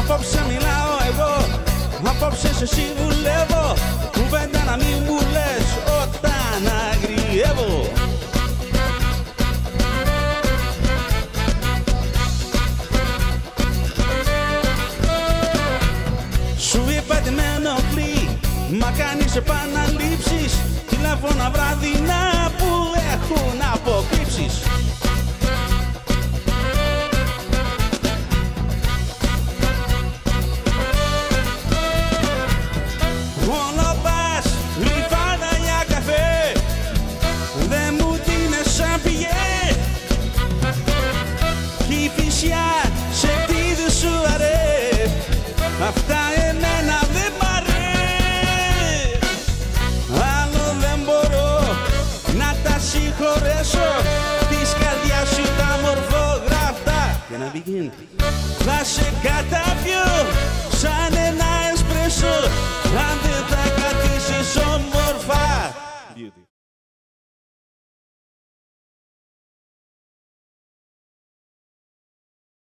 Απόψε μιλάω εγώ, απόψε σε συμβουλεύω, κουβέντα να μην μου λες όταν αγριεύω. Σου είπα τι με ενοχλεί, μα κάνεις επαναλήψεις, τηλέφωνα βραδινά που έχουν αποκρύψεις. Μόνο πας γλυφάδα για καφέ, δε μου δίνες σαν πηγέ, κι η φυσιά σε τι σου αρέ, αυτά εμένα δεν μ' αρέ. Άλλο δεν μπορώ να τα συγχωρέσω, της καρδιάς σου τα μορφογράφτα για να begin θα σε καταπιώ σαν ένα εσπρέσο, αν δεν τα κρατήσεις όμορφα.